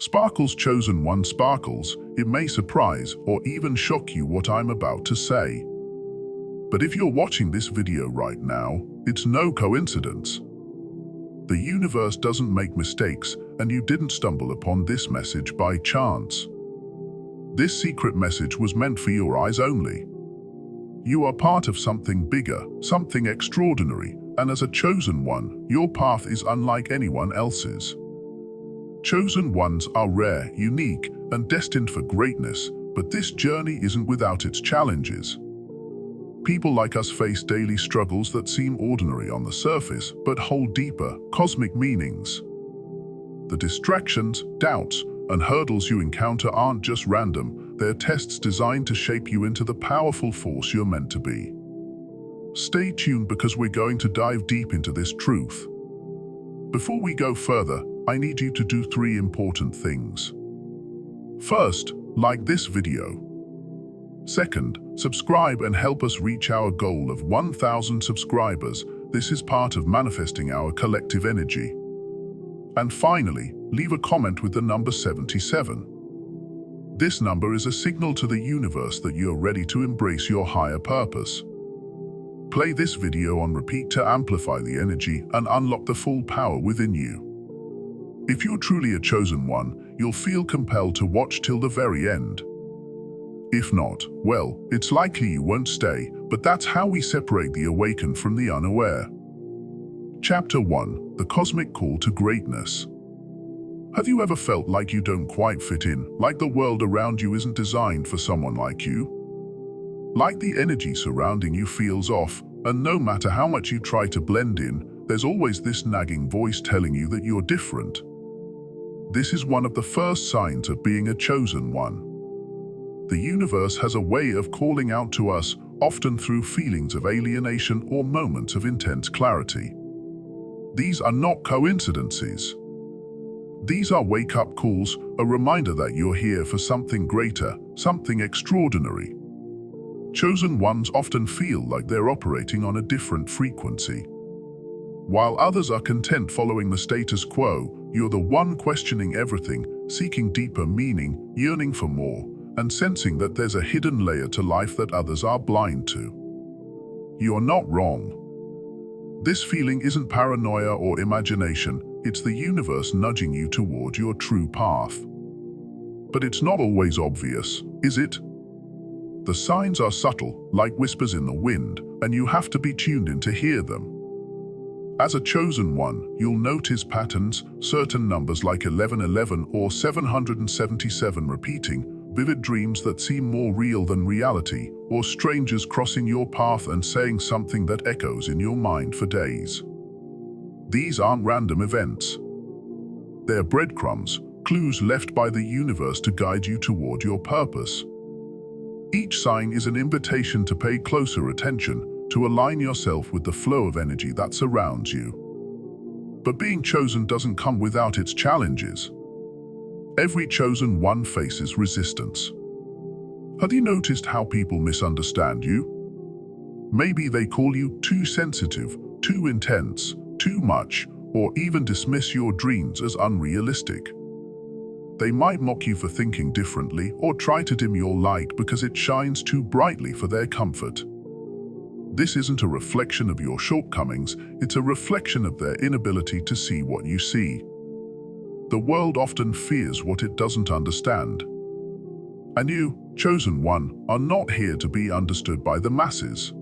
Sparkles Chosen One Sparkles, it may surprise or even shock you what I'm about to say. But if you're watching this video right now, it's no coincidence. The universe doesn't make mistakes, and you didn't stumble upon this message by chance. This secret message was meant for your eyes only. You are part of something bigger, something extraordinary, and as a chosen one, your path is unlike anyone else's. Chosen ones are rare, unique, and destined for greatness, but this journey isn't without its challenges. People like us face daily struggles that seem ordinary on the surface, but hold deeper, cosmic meanings. The distractions, doubts, and hurdles you encounter aren't just random, they're tests designed to shape you into the powerful force you're meant to be. Stay tuned because we're going to dive deep into this truth. Before we go further, I need you to do 3 important things. First, like this video. Second, subscribe and help us reach our goal of 1,000 subscribers. This is part of manifesting our collective energy. And finally, leave a comment with the number 77. This number is a signal to the universe that you're ready to embrace your higher purpose. Play this video on repeat to amplify the energy and unlock the full power within you. If you're truly a chosen one, you'll feel compelled to watch till the very end. If not, well, it's likely you won't stay, but that's how we separate the awakened from the unaware. Chapter 1: The Cosmic Call to Greatness. Have you ever felt like you don't quite fit in, like the world around you isn't designed for someone like you? Like the energy surrounding you feels off, and no matter how much you try to blend in, there's always this nagging voice telling you that you're different. This is one of the first signs of being a chosen one. The universe has a way of calling out to us, often through feelings of alienation or moments of intense clarity. These are not coincidences. These are wake-up calls, a reminder that you're here for something greater, something extraordinary. Chosen ones often feel like they're operating on a different frequency. While others are content following the status quo, you're the one questioning everything, seeking deeper meaning, yearning for more, and sensing that there's a hidden layer to life that others are blind to. You're not wrong. This feeling isn't paranoia or imagination, it's the universe nudging you toward your true path. But it's not always obvious, is it? The signs are subtle, like whispers in the wind, and you have to be tuned in to hear them. As a chosen one, you'll notice patterns, certain numbers like 1111 or 777 repeating, vivid dreams that seem more real than reality, or strangers crossing your path and saying something that echoes in your mind for days. These aren't random events. They're breadcrumbs, clues left by the universe to guide you toward your purpose. Each sign is an invitation to pay closer attention, to align yourself with the flow of energy that surrounds you. But being chosen doesn't come without its challenges. Every chosen one faces resistance. Have you noticed how people misunderstand you? Maybe they call you too sensitive, too intense, too much, or even dismiss your dreams as unrealistic. They might mock you for thinking differently or try to dim your light because it shines too brightly for their comfort. This isn't a reflection of your shortcomings, it's a reflection of their inability to see what you see. The world often fears what it doesn't understand. And you, chosen one, are not here to be understood by the masses.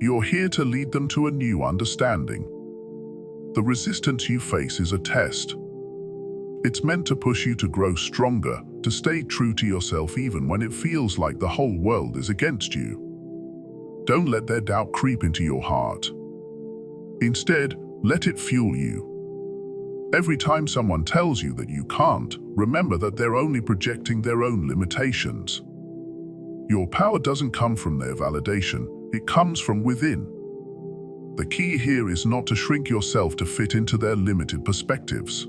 You're here to lead them to a new understanding. The resistance you face is a test. It's meant to push you to grow stronger, to stay true to yourself even when it feels like the whole world is against you. Don't let their doubt creep into your heart. Instead, let it fuel you. Every time someone tells you that you can't, remember that they're only projecting their own limitations. Your power doesn't come from their validation, it comes from within. The key here is not to shrink yourself to fit into their limited perspectives.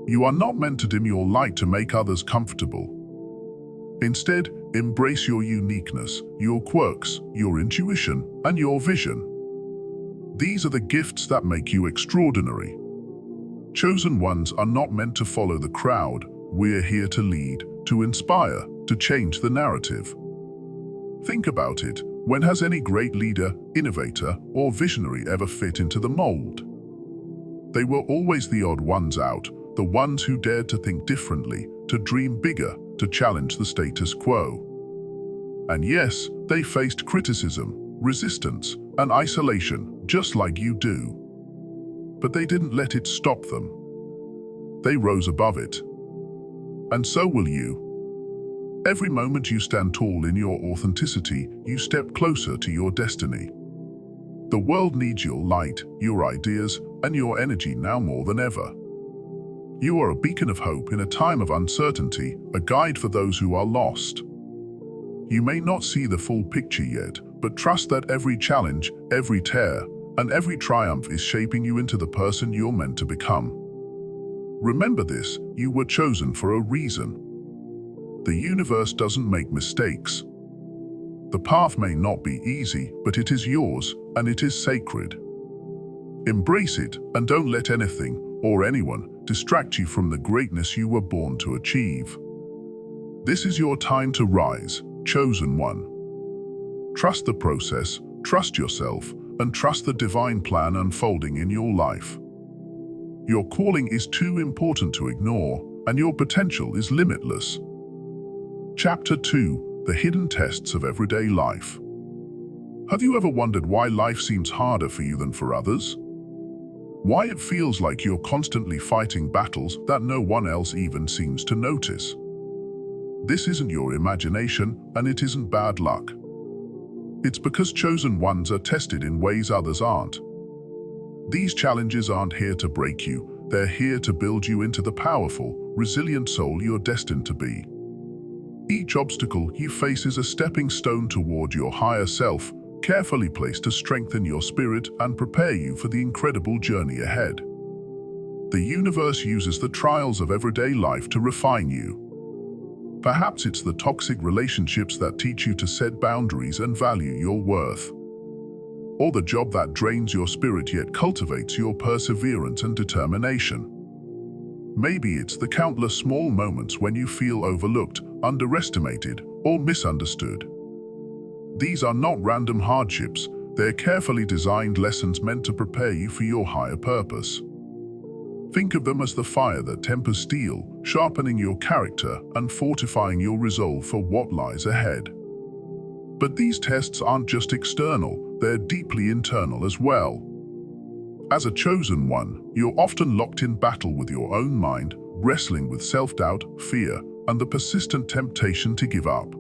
You are not meant to dim your light to make others comfortable. Instead, embrace your uniqueness, your quirks, your intuition, and your vision. These are the gifts that make you extraordinary. Chosen ones are not meant to follow the crowd. We're here to lead, to inspire, to change the narrative. Think about it. When has any great leader, innovator, or visionary ever fit into the mold? They were always the odd ones out, the ones who dared to think differently, to dream bigger, to challenge the status quo. And yes, they faced criticism, resistance, and isolation, just like you do. But they didn't let it stop them. They rose above it. And so will you. Every moment you stand tall in your authenticity, you step closer to your destiny. The world needs your light, your ideas, and your energy now more than ever. You are a beacon of hope in a time of uncertainty, a guide for those who are lost. You may not see the full picture yet, but trust that every challenge, every tear, and every triumph is shaping you into the person you're meant to become. Remember this, you were chosen for a reason. The universe doesn't make mistakes. The path may not be easy, but it is yours, and it is sacred. Embrace it, and don't let anything, or anyone, distract you from the greatness you were born to achieve. This is your time to rise, chosen one. Trust the process, trust yourself, and trust the divine plan unfolding in your life. Your calling is too important to ignore, and your potential is limitless. Chapter 2: The Hidden Tests of Everyday Life. Have you ever wondered why life seems harder for you than for others? Why it feels like you're constantly fighting battles that no one else even seems to notice? This isn't your imagination, and it isn't bad luck. It's because chosen ones are tested in ways others aren't. These challenges aren't here to break you, they're here to build you into the powerful, resilient soul you're destined to be. Each obstacle you face is a stepping stone toward your higher self, carefully placed to strengthen your spirit and prepare you for the incredible journey ahead. The universe uses the trials of everyday life to refine you. Perhaps it's the toxic relationships that teach you to set boundaries and value your worth. Or the job that drains your spirit yet cultivates your perseverance and determination. Maybe it's the countless small moments when you feel overlooked, underestimated, or misunderstood. These are not random hardships, they're carefully designed lessons meant to prepare you for your higher purpose. Think of them as the fire that tempers steel, sharpening your character and fortifying your resolve for what lies ahead. But these tests aren't just external, they're deeply internal as well. As a chosen one, you're often locked in battle with your own mind, wrestling with self-doubt, fear, and the persistent temptation to give up.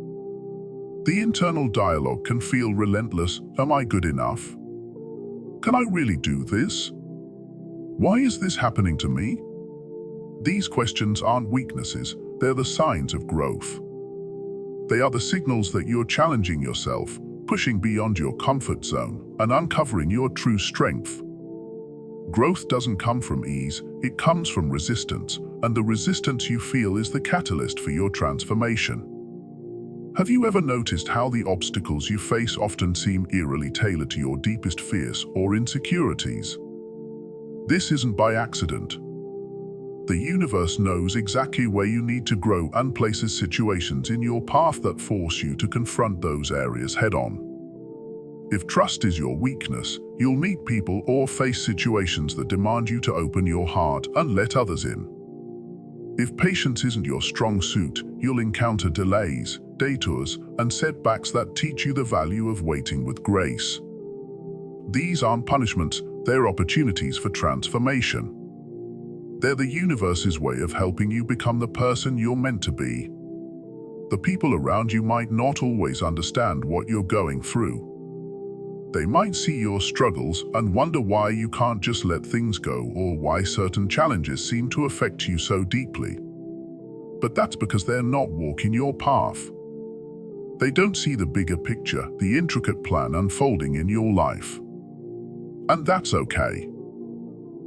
The internal dialogue can feel relentless. Am I good enough? Can I really do this? Why is this happening to me? These questions aren't weaknesses, they're the signs of growth. They are the signals that you're challenging yourself, pushing beyond your comfort zone, and uncovering your true strength. Growth doesn't come from ease, it comes from resistance, and the resistance you feel is the catalyst for your transformation. Have you ever noticed how the obstacles you face often seem eerily tailored to your deepest fears or insecurities? This isn't by accident. The universe knows exactly where you need to grow and places situations in your path that force you to confront those areas head-on. If trust is your weakness, you'll meet people or face situations that demand you to open your heart and let others in. If patience isn't your strong suit, you'll encounter delays, detours, and setbacks that teach you the value of waiting with grace. These aren't punishments, they're opportunities for transformation. They're the universe's way of helping you become the person you're meant to be. The people around you might not always understand what you're going through. They might see your struggles and wonder why you can't just let things go or why certain challenges seem to affect you so deeply. But that's because they're not walking your path. They don't see the bigger picture, the intricate plan unfolding in your life. And that's okay.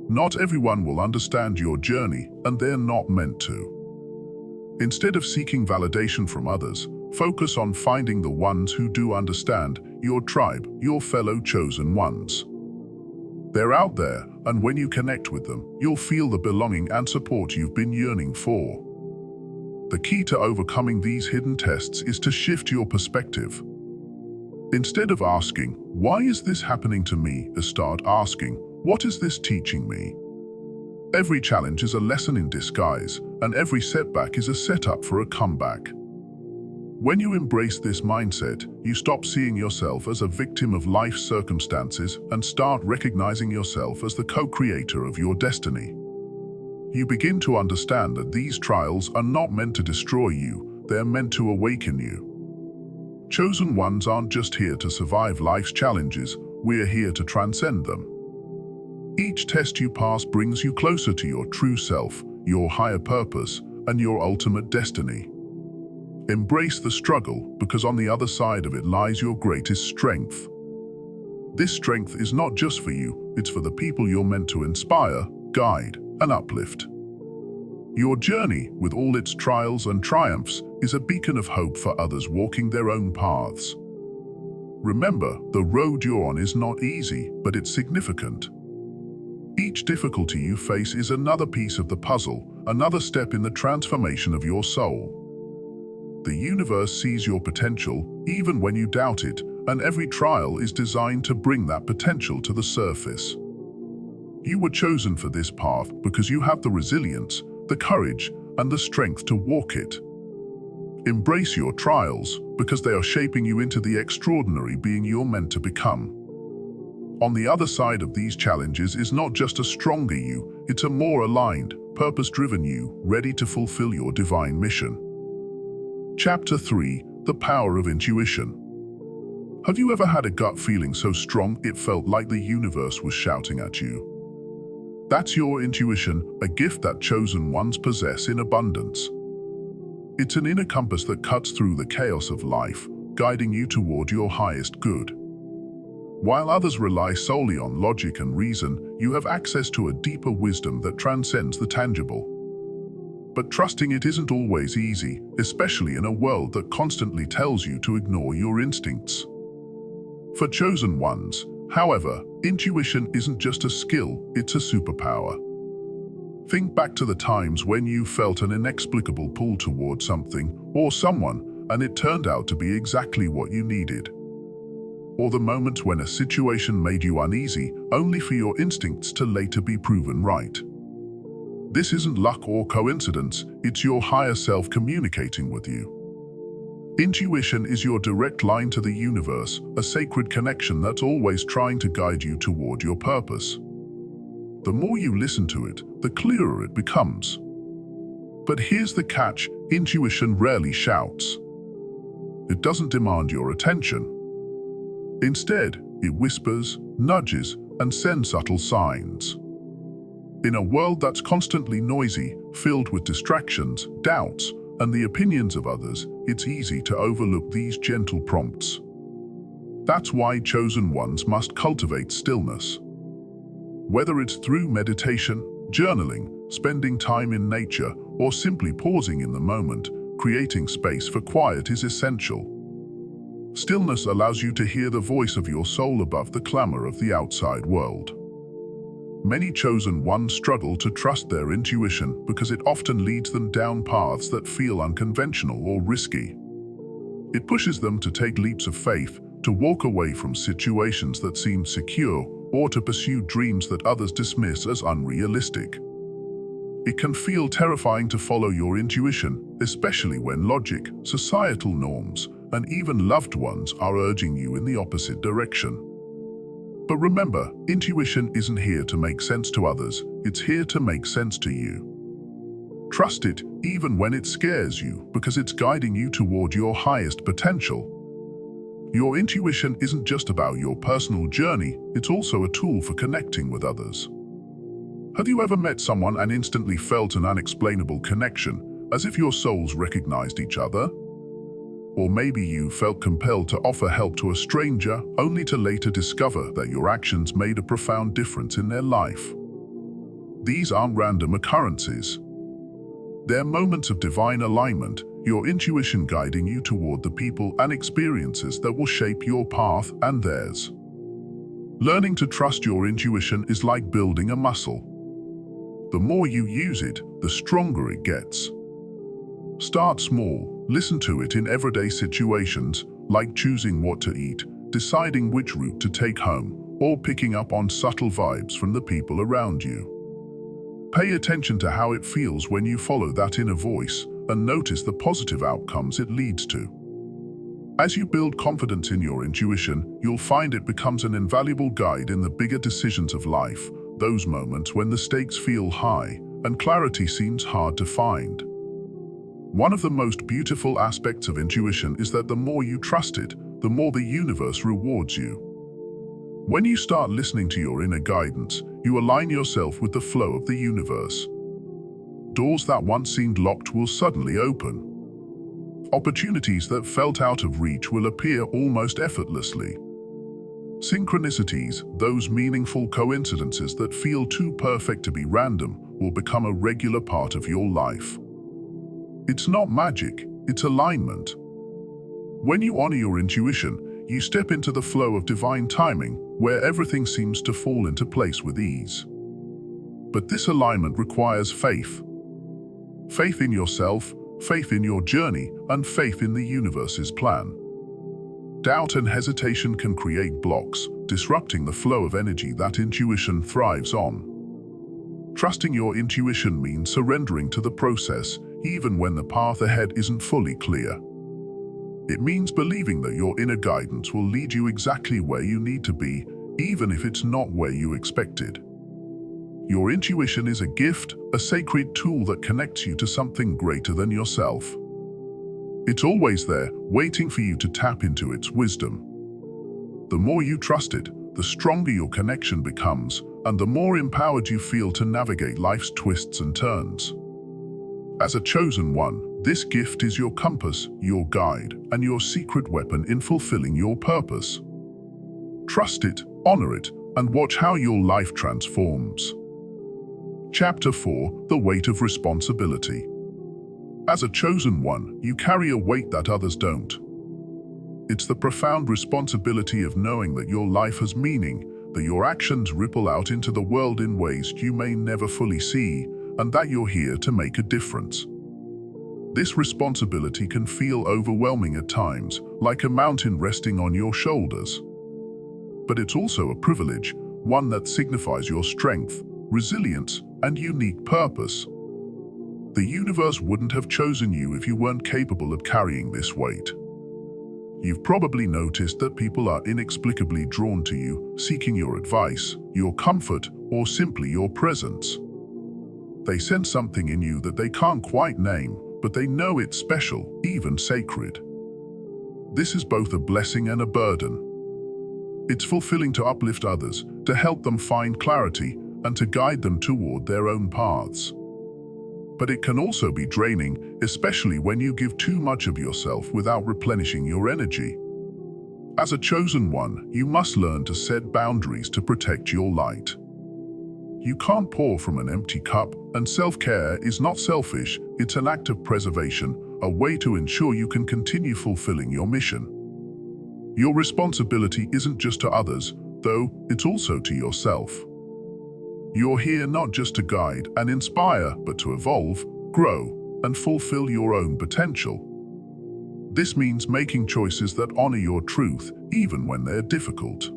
Not everyone will understand your journey, and they're not meant to. Instead of seeking validation from others, focus on finding the ones who do understand, your tribe, your fellow chosen ones. They're out there, and when you connect with them, you'll feel the belonging and support you've been yearning for. The key to overcoming these hidden tests is to shift your perspective. Instead of asking, "Why is this happening to me?" start asking, "What is this teaching me?" Every challenge is a lesson in disguise, and every setback is a setup for a comeback. When you embrace this mindset, you stop seeing yourself as a victim of life's circumstances and start recognizing yourself as the co-creator of your destiny. You begin to understand that these trials are not meant to destroy you, they're meant to awaken you. Chosen ones aren't just here to survive life's challenges, we're here to transcend them. Each test you pass brings you closer to your true self, your higher purpose, and your ultimate destiny. Embrace the struggle, because on the other side of it lies your greatest strength. This strength is not just for you, it's for the people you're meant to inspire, guide, and uplift. Your journey, with all its trials and triumphs, is a beacon of hope for others walking their own paths. Remember, the road you're on is not easy, but it's significant. Each difficulty you face is another piece of the puzzle, another step in the transformation of your soul. The universe sees your potential, even when you doubt it, and every trial is designed to bring that potential to the surface. You were chosen for this path because you have the resilience, the courage, and the strength to walk it. Embrace your trials, because they are shaping you into the extraordinary being you're meant to become. On the other side of these challenges is not just a stronger you, it's a more aligned, purpose-driven you, ready to fulfill your divine mission. Chapter 3: The Power of Intuition. Have you ever had a gut feeling so strong it felt like the universe was shouting at you? That's your intuition, a gift that chosen ones possess in abundance. It's an inner compass that cuts through the chaos of life, guiding you toward your highest good. While others rely solely on logic and reason, you have access to a deeper wisdom that transcends the tangible. But trusting it isn't always easy, especially in a world that constantly tells you to ignore your instincts. For chosen ones, however, intuition isn't just a skill, it's a superpower. Think back to the times when you felt an inexplicable pull toward something or someone, and it turned out to be exactly what you needed. Or the moments when a situation made you uneasy, only for your instincts to later be proven right. This isn't luck or coincidence, it's your higher self communicating with you. Intuition is your direct line to the universe, a sacred connection that's always trying to guide you toward your purpose. The more you listen to it, the clearer it becomes. But here's the catch: intuition rarely shouts. It doesn't demand your attention. Instead, it whispers, nudges, and sends subtle signs. In a world that's constantly noisy, filled with distractions, doubts, and the opinions of others, it's easy to overlook these gentle prompts. That's why chosen ones must cultivate stillness. Whether it's through meditation, journaling, spending time in nature, or simply pausing in the moment, creating space for quiet is essential. Stillness allows you to hear the voice of your soul above the clamor of the outside world. Many chosen ones struggle to trust their intuition because it often leads them down paths that feel unconventional or risky. It pushes them to take leaps of faith, to walk away from situations that seem secure, or to pursue dreams that others dismiss as unrealistic. It can feel terrifying to follow your intuition, especially when logic, societal norms, and even loved ones are urging you in the opposite direction. But remember, intuition isn't here to make sense to others, it's here to make sense to you. Trust it, even when it scares you, because it's guiding you toward your highest potential. Your intuition isn't just about your personal journey, it's also a tool for connecting with others. Have you ever met someone and instantly felt an unexplainable connection, as if your souls recognized each other? Or maybe you felt compelled to offer help to a stranger, only to later discover that your actions made a profound difference in their life. These aren't random occurrences. They're moments of divine alignment, your intuition guiding you toward the people and experiences that will shape your path and theirs. Learning to trust your intuition is like building a muscle. The more you use it, the stronger it gets. Start small, listen to it in everyday situations, like choosing what to eat, deciding which route to take home, or picking up on subtle vibes from the people around you. Pay attention to how it feels when you follow that inner voice, and notice the positive outcomes it leads to. As you build confidence in your intuition, you'll find it becomes an invaluable guide in the bigger decisions of life, those moments when the stakes feel high and clarity seems hard to find. One of the most beautiful aspects of intuition is that the more you trust it, the more the universe rewards you. When you start listening to your inner guidance, you align yourself with the flow of the universe. Doors that once seemed locked will suddenly open. Opportunities that felt out of reach will appear almost effortlessly. Synchronicities, those meaningful coincidences that feel too perfect to be random, will become a regular part of your life. It's not magic, it's alignment. When you honor your intuition, you step into the flow of divine timing, where everything seems to fall into place with ease. But this alignment requires faith. Faith in yourself, faith in your journey, and faith in the universe's plan. Doubt and hesitation can create blocks, disrupting the flow of energy that intuition thrives on. Trusting your intuition means surrendering to the process, even when the path ahead isn't fully clear. It means believing that your inner guidance will lead you exactly where you need to be, even if it's not where you expected. Your intuition is a gift, a sacred tool that connects you to something greater than yourself. It's always there, waiting for you to tap into its wisdom. The more you trust it, the stronger your connection becomes, and the more empowered you feel to navigate life's twists and turns. As a chosen one, this gift is your compass, your guide, and your secret weapon in fulfilling your purpose. Trust it, honor it, and watch how your life transforms. Chapter 4: The Weight of Responsibility. As a chosen one, you carry a weight that others don't. It's the profound responsibility of knowing that your life has meaning, that your actions ripple out into the world in ways you may never fully see, and that you're here to make a difference. This responsibility can feel overwhelming at times, like a mountain resting on your shoulders. But it's also a privilege, one that signifies your strength, resilience, and unique purpose. The universe wouldn't have chosen you if you weren't capable of carrying this weight. You've probably noticed that people are inexplicably drawn to you, seeking your advice, your comfort, or simply your presence. They sense something in you that they can't quite name, but they know it's special, even sacred. This is both a blessing and a burden. It's fulfilling to uplift others, to help them find clarity, and to guide them toward their own paths. But it can also be draining, especially when you give too much of yourself without replenishing your energy. As a chosen one, you must learn to set boundaries to protect your light. You can't pour from an empty cup, and self-care is not selfish, it's an act of preservation, a way to ensure you can continue fulfilling your mission. Your responsibility isn't just to others, though, it's also to yourself. You're here not just to guide and inspire, but to evolve, grow, and fulfill your own potential. This means making choices that honor your truth, even when they're difficult.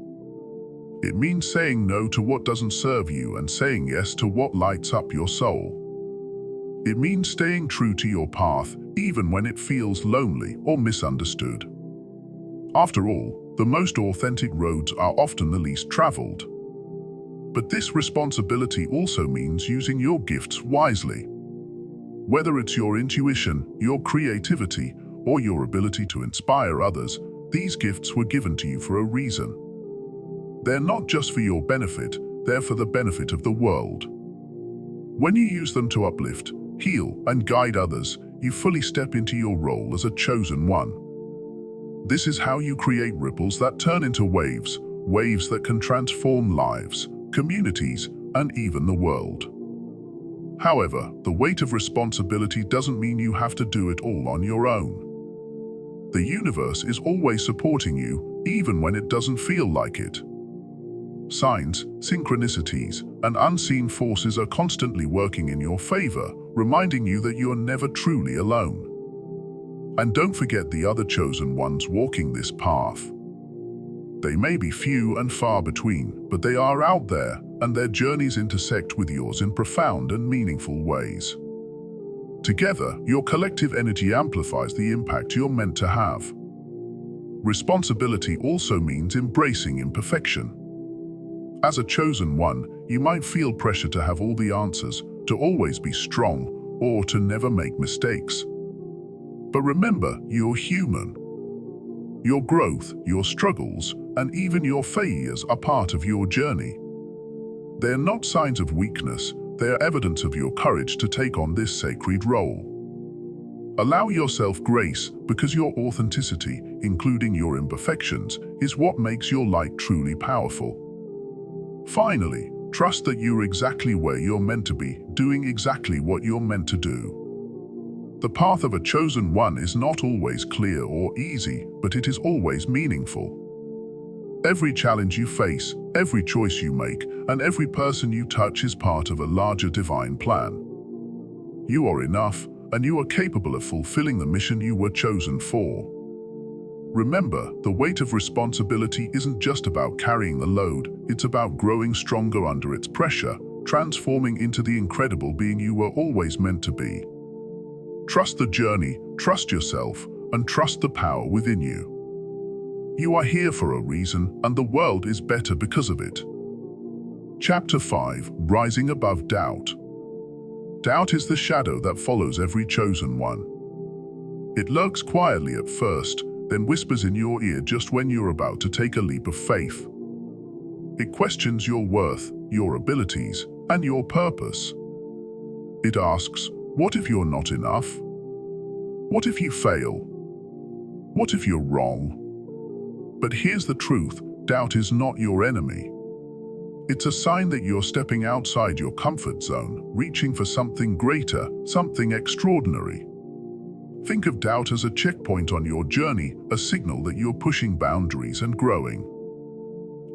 It means saying no to what doesn't serve you and saying yes to what lights up your soul. It means staying true to your path, even when it feels lonely or misunderstood. After all, the most authentic roads are often the least traveled. But this responsibility also means using your gifts wisely. Whether it's your intuition, your creativity, or your ability to inspire others, these gifts were given to you for a reason. They're not just for your benefit, they're for the benefit of the world. When you use them to uplift, heal, and guide others, you fully step into your role as a chosen one. This is how you create ripples that turn into waves, waves that can transform lives, communities, and even the world. However, the weight of responsibility doesn't mean you have to do it all on your own. The universe is always supporting you, even when it doesn't feel like it. signs, synchronicities, and unseen forces are constantly working in your favor, reminding you that you are never truly alone. And don't forget the other chosen ones walking this path. They may be few and far between, but they are out there, and their journeys intersect with yours in profound and meaningful ways. Together, your collective energy amplifies the impact you're meant to have. Responsibility also means embracing imperfection. As a chosen one, you might feel pressure to have all the answers, to always be strong, or to never make mistakes. But remember, you're human. Your growth, your struggles, and even your failures are part of your journey. They're not signs of weakness, they are evidence of your courage to take on this sacred role. Allow yourself grace, because your authenticity, including your imperfections, is what makes your light truly powerful. Finally, trust that you're exactly where you're meant to be, doing exactly what you're meant to do. The path of a chosen one is not always clear or easy, but it is always meaningful. Every challenge you face, every choice you make, and every person you touch is part of a larger divine plan. You are enough, and you are capable of fulfilling the mission you were chosen for. Remember, the weight of responsibility isn't just about carrying the load, it's about growing stronger under its pressure, transforming into the incredible being you were always meant to be. Trust the journey, trust yourself, and trust the power within you. You are here for a reason, and the world is better because of it. Chapter 5: Rising Above Doubt. Doubt is the shadow that follows every chosen one. It lurks quietly at first, then whispers in your ear just when you're about to take a leap of faith. It questions your worth, your abilities, and your purpose. It asks, what if you're not enough? What if you fail? What if you're wrong? But here's the truth, doubt is not your enemy. It's a sign that you're stepping outside your comfort zone, reaching for something greater, something extraordinary. Think of doubt as a checkpoint on your journey, a signal that you're pushing boundaries and growing.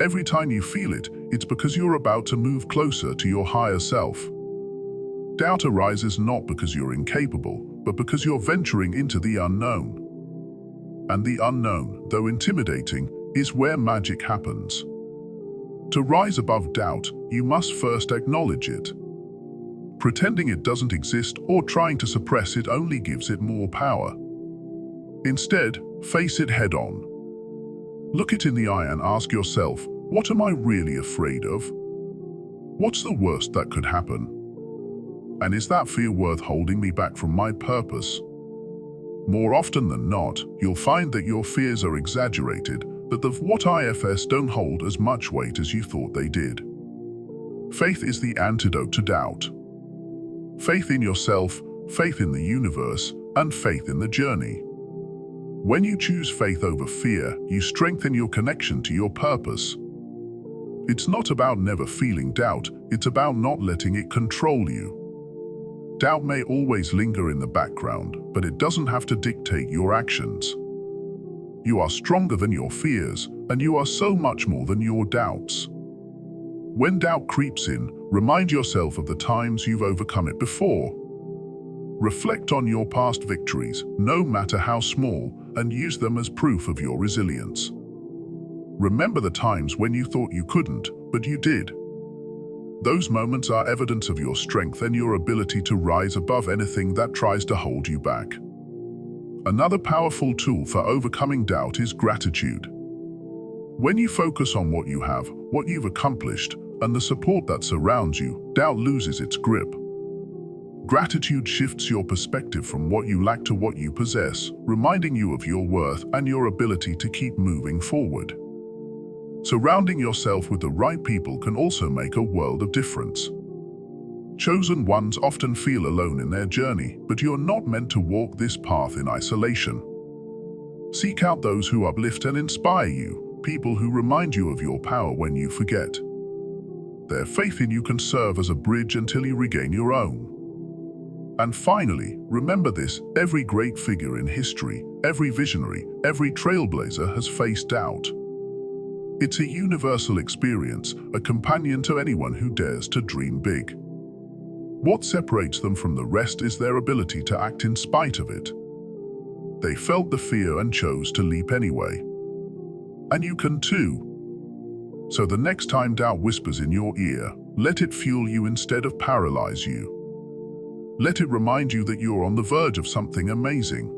Every time you feel it, it's because you're about to move closer to your higher self. Doubt arises not because you're incapable, but because you're venturing into the unknown. And the unknown, though intimidating, is where magic happens. To rise above doubt, you must first acknowledge it. Pretending it doesn't exist or trying to suppress it only gives it more power. Instead, face it head-on. Look it in the eye and ask yourself, what am I really afraid of? What's the worst that could happen? And is that fear worth holding me back from my purpose? More often than not, you'll find that your fears are exaggerated, that the what-ifs don't hold as much weight as you thought they did. Faith is the antidote to doubt. Faith in yourself, faith in the universe, and faith in the journey. When you choose faith over fear, you strengthen your connection to your purpose. It's not about never feeling doubt, it's about not letting it control you. Doubt may always linger in the background, but it doesn't have to dictate your actions. You are stronger than your fears, and you are so much more than your doubts. When doubt creeps in, remind yourself of the times you've overcome it before. Reflect on your past victories, no matter how small, and use them as proof of your resilience. Remember the times when you thought you couldn't, but you did. Those moments are evidence of your strength and your ability to rise above anything that tries to hold you back. Another powerful tool for overcoming doubt is gratitude. When you focus on what you have, what you've accomplished, and the support that surrounds you, doubt loses its grip. Gratitude shifts your perspective from what you lack to what you possess, reminding you of your worth and your ability to keep moving forward. Surrounding yourself with the right people can also make a world of difference. Chosen ones often feel alone in their journey, but you're not meant to walk this path in isolation. Seek out those who uplift and inspire you, people who remind you of your power when you forget. Their faith in you can serve as a bridge until you regain your own. And finally, remember this, every great figure in history, every visionary, every trailblazer has faced doubt. It's a universal experience, a companion to anyone who dares to dream big. What separates them from the rest is their ability to act in spite of it. They felt the fear and chose to leap anyway. And you can too. So the next time doubt whispers in your ear, let it fuel you instead of paralyze you. Let it remind you that you're on the verge of something amazing.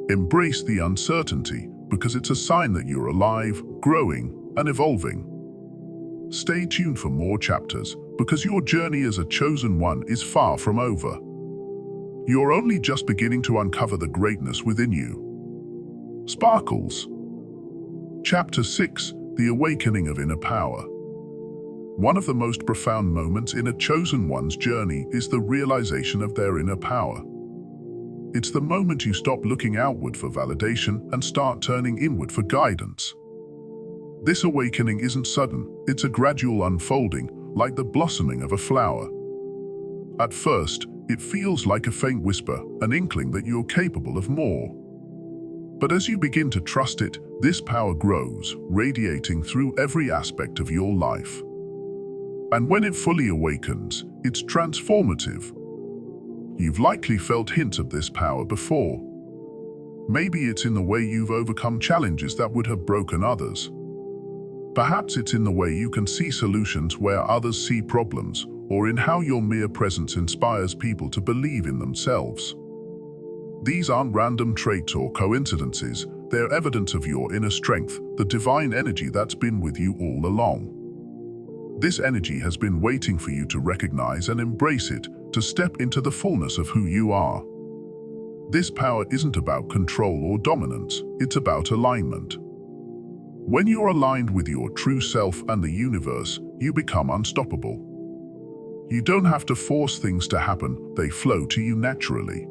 Embrace the uncertainty, because it's a sign that you're alive, growing, and evolving. Stay tuned for more chapters, because your journey as a chosen one is far from over. You're only just beginning to uncover the greatness within you. Sparkles. Chapter 6: The Awakening of Inner Power. One of the most profound moments in a chosen one's journey is the realization of their inner power. It's the moment you stop looking outward for validation and start turning inward for guidance. This awakening isn't sudden, it's a gradual unfolding, like the blossoming of a flower. At first, it feels like a faint whisper, an inkling that you're capable of more. But as you begin to trust it, this power grows, radiating through every aspect of your life. And when it fully awakens, it's transformative. You've likely felt hints of this power before. Maybe it's in the way you've overcome challenges that would have broken others. Perhaps it's in the way you can see solutions where others see problems, or in how your mere presence inspires people to believe in themselves. These aren't random traits or coincidences, they're evidence of your inner strength, the divine energy that's been with you all along. This energy has been waiting for you to recognize and embrace it, to step into the fullness of who you are. This power isn't about control or dominance, it's about alignment. When you're aligned with your true self and the universe, you become unstoppable. You don't have to force things to happen, they flow to you naturally.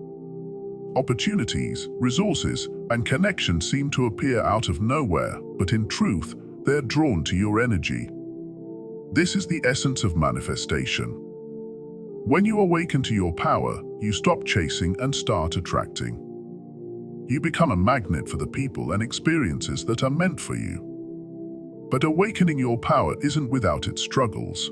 Opportunities, resources, and connections seem to appear out of nowhere, but in truth, they're drawn to your energy. This is the essence of manifestation. When you awaken to your power, you stop chasing and start attracting. You become a magnet for the people and experiences that are meant for you. But awakening your power isn't without its struggles.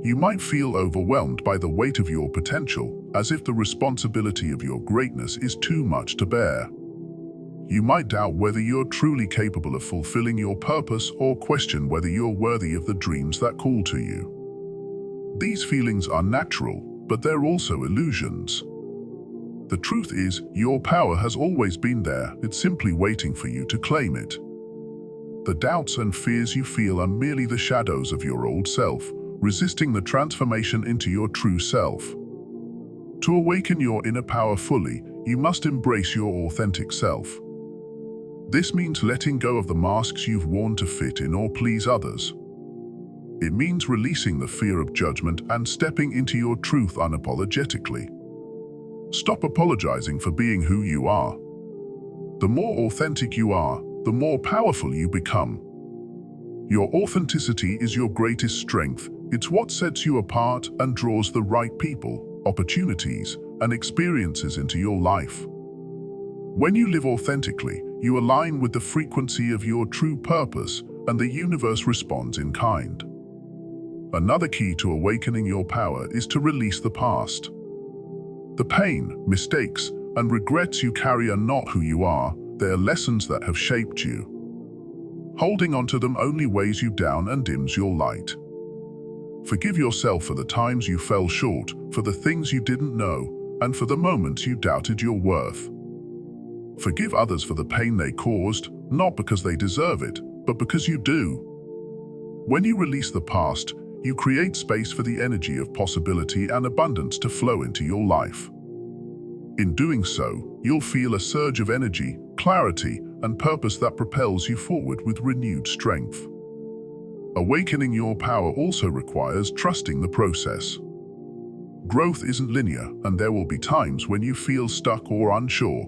You might feel overwhelmed by the weight of your potential, as if the responsibility of your greatness is too much to bear. You might doubt whether you're truly capable of fulfilling your purpose or question whether you're worthy of the dreams that call to you. These feelings are natural, but they're also illusions. The truth is, your power has always been there, it's simply waiting for you to claim it. The doubts and fears you feel are merely the shadows of your old self, resisting the transformation into your true self. To awaken your inner power fully, you must embrace your authentic self. This means letting go of the masks you've worn to fit in or please others. It means releasing the fear of judgment and stepping into your truth unapologetically. Stop apologizing for being who you are. The more authentic you are, the more powerful you become. Your authenticity is your greatest strength. It's what sets you apart and draws the right people, opportunities, and experiences into your life. When you live authentically, you align with the frequency of your true purpose, and the universe responds in kind. Another key to awakening your power is to release the past. The pain, mistakes, and regrets you carry are not who you are, they're lessons that have shaped you. Holding on to them only weighs you down and dims your light. Forgive yourself for the times you fell short, for the things you didn't know, and for the moments you doubted your worth. Forgive others for the pain they caused, not because they deserve it, but because you do. When you release the past, you create space for the energy of possibility and abundance to flow into your life. In doing so, you'll feel a surge of energy, clarity, and purpose that propels you forward with renewed strength. Awakening your power also requires trusting the process. Growth isn't linear, and there will be times when you feel stuck or unsure.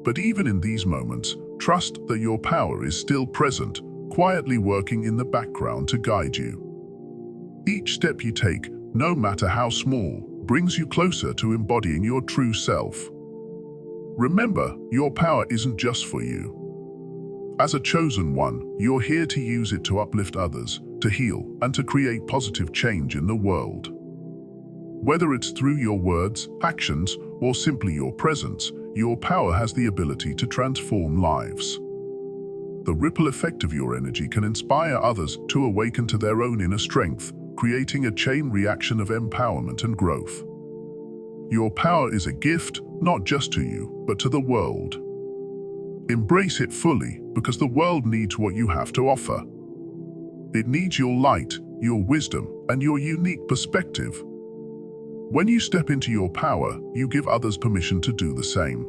But even in these moments, trust that your power is still present, quietly working in the background to guide you. Each step you take, no matter how small, brings you closer to embodying your true self. Remember, your power isn't just for you. As a chosen one, you're here to use it to uplift others, to heal, and to create positive change in the world. Whether it's through your words, actions, or simply your presence, your power has the ability to transform lives. The ripple effect of your energy can inspire others to awaken to their own inner strength, creating a chain reaction of empowerment and growth. Your power is a gift, not just to you, but to the world. Embrace it fully, because the world needs what you have to offer. It needs your light, your wisdom, and your unique perspective. When you step into your power, you give others permission to do the same.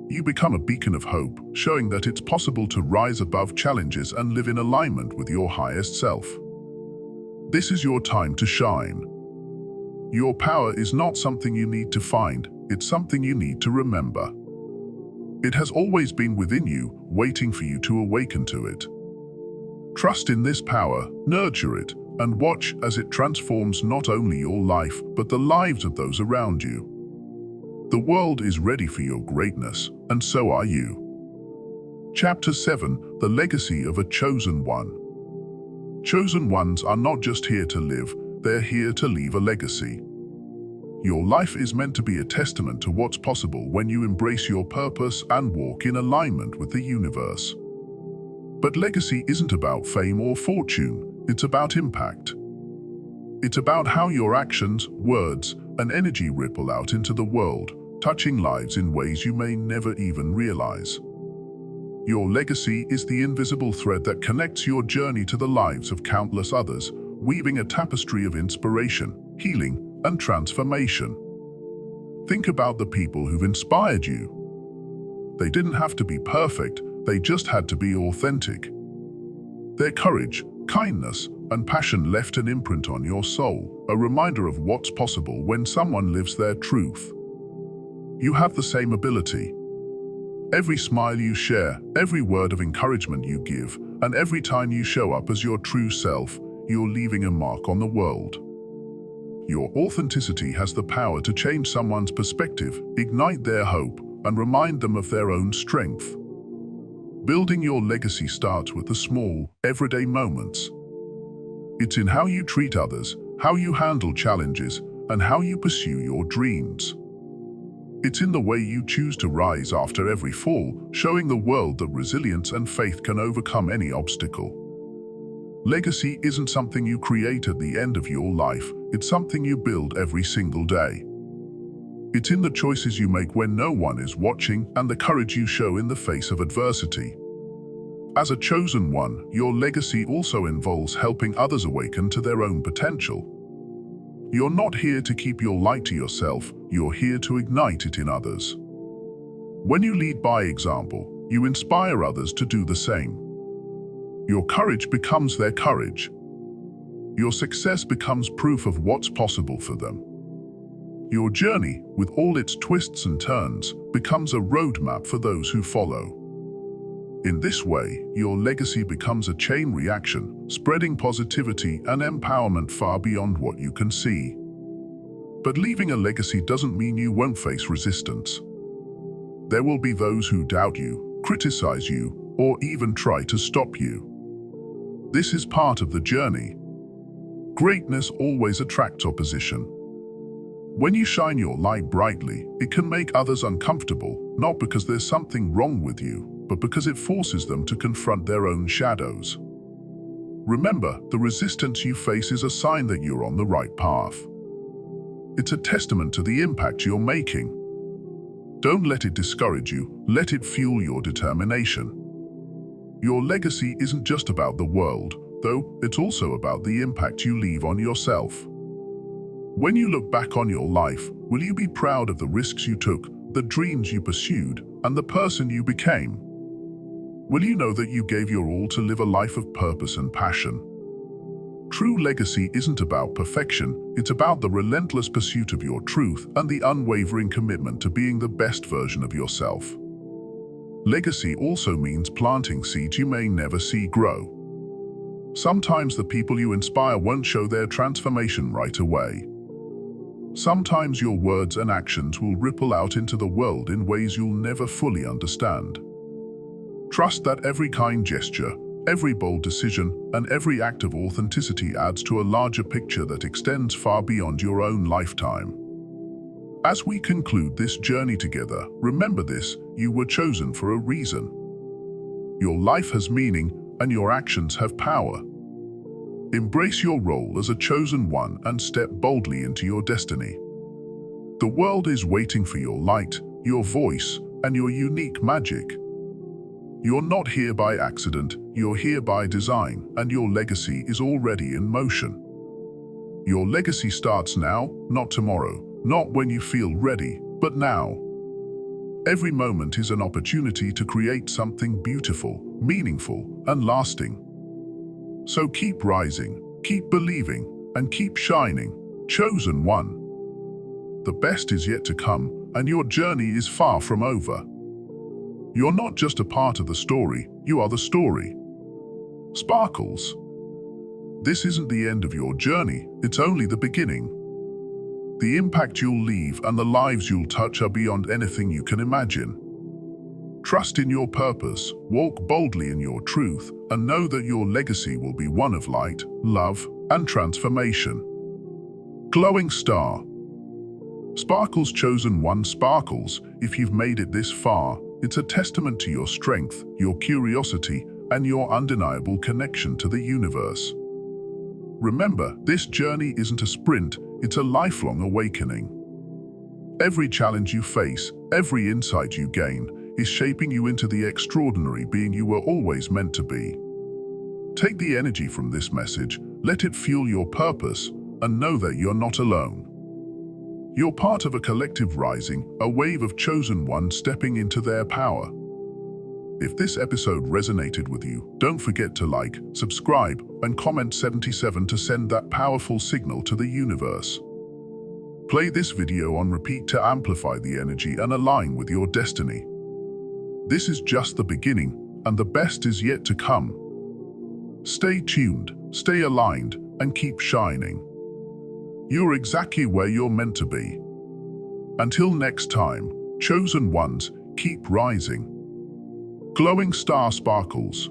You become a beacon of hope, showing that it's possible to rise above challenges and live in alignment with your highest self. This is your time to shine. Your power is not something you need to find, it's something you need to remember. It has always been within you, waiting for you to awaken to it. Trust in this power, nurture it, and watch as it transforms not only your life, but the lives of those around you. The world is ready for your greatness, and so are you. Chapter 7: The Legacy of a Chosen One. Chosen ones are not just here to live, they're here to leave a legacy. Your life is meant to be a testament to what's possible when you embrace your purpose and walk in alignment with the universe. But legacy isn't about fame or fortune, it's about impact. It's about how your actions, words, and energy ripple out into the world, touching lives in ways you may never even realize. Your legacy is the invisible thread that connects your journey to the lives of countless others, weaving a tapestry of inspiration, healing, and transformation. Think about the people who've inspired you. They didn't have to be perfect, they just had to be authentic. Their courage, kindness, and passion left an imprint on your soul, a reminder of what's possible when someone lives their truth. You have the same ability. Every smile you share, every word of encouragement you give, and every time you show up as your true self, you're leaving a mark on the world. Your authenticity has the power to change someone's perspective, ignite their hope, and remind them of their own strength. Building your legacy starts with the small, everyday moments. It's in how you treat others, how you handle challenges, and how you pursue your dreams. It's in the way you choose to rise after every fall, showing the world that resilience and faith can overcome any obstacle. Legacy isn't something you create at the end of your life, it's something you build every single day. It's in the choices you make when no one is watching and the courage you show in the face of adversity. As a chosen one, your legacy also involves helping others awaken to their own potential. You're not here to keep your light to yourself, you're here to ignite it in others. When you lead by example, you inspire others to do the same. Your courage becomes their courage. Your success becomes proof of what's possible for them. Your journey, with all its twists and turns, becomes a roadmap for those who follow. In this way, your legacy becomes a chain reaction, spreading positivity and empowerment far beyond what you can see. But leaving a legacy doesn't mean you won't face resistance. There will be those who doubt you, criticize you, or even try to stop you. This is part of the journey. Greatness always attracts opposition. When you shine your light brightly, it can make others uncomfortable, not because there's something wrong with you, but because it forces them to confront their own shadows. Remember, the resistance you face is a sign that you're on the right path. It's a testament to the impact you're making. Don't let it discourage you, let it fuel your determination. Your legacy isn't just about the world, though it's also about the impact you leave on yourself. When you look back on your life, will you be proud of the risks you took, the dreams you pursued, and the person you became? Will you know that you gave your all to live a life of purpose and passion? True legacy isn't about perfection, it's about the relentless pursuit of your truth and the unwavering commitment to being the best version of yourself. Legacy also means planting seeds you may never see grow. Sometimes the people you inspire won't show their transformation right away. Sometimes your words and actions will ripple out into the world in ways you'll never fully understand. Trust that every kind gesture, every bold decision, and every act of authenticity adds to a larger picture that extends far beyond your own lifetime. As we conclude this journey together, remember this: you were chosen for a reason. Your life has meaning, and your actions have power. Embrace your role as a chosen one and step boldly into your destiny. The world is waiting for your light, your voice, and your unique magic. You're not here by accident, you're here by design, and your legacy is already in motion. Your legacy starts now, not tomorrow, not when you feel ready, but now. Every moment is an opportunity to create something beautiful, meaningful, and lasting. So keep rising, keep believing, and keep shining, chosen one. The best is yet to come, and your journey is far from over. You're not just a part of the story, you are the story. Sparkles. This isn't the end of your journey, it's only the beginning. The impact you'll leave and the lives you'll touch are beyond anything you can imagine. Trust in your purpose, walk boldly in your truth, and know that your legacy will be one of light, love, and transformation. Glowing star. Sparkles chosen one. Sparkles, if you've made it this far, it's a testament to your strength, your curiosity, and your undeniable connection to the universe. Remember, this journey isn't a sprint, it's a lifelong awakening. Every challenge you face, every insight you gain, is shaping you into the extraordinary being you were always meant to be. Take the energy from this message, let it fuel your purpose, and know that you're not alone. You're part of a collective rising, a wave of chosen ones stepping into their power. If this episode resonated with you, don't forget to like, subscribe, and comment 77 to send that powerful signal to the universe. Play this video on repeat to amplify the energy and align with your destiny. This is just the beginning, and the best is yet to come. Stay tuned, stay aligned, and keep shining. You're exactly where you're meant to be. Until next time, chosen ones, keep rising. Glowing star. Sparkles.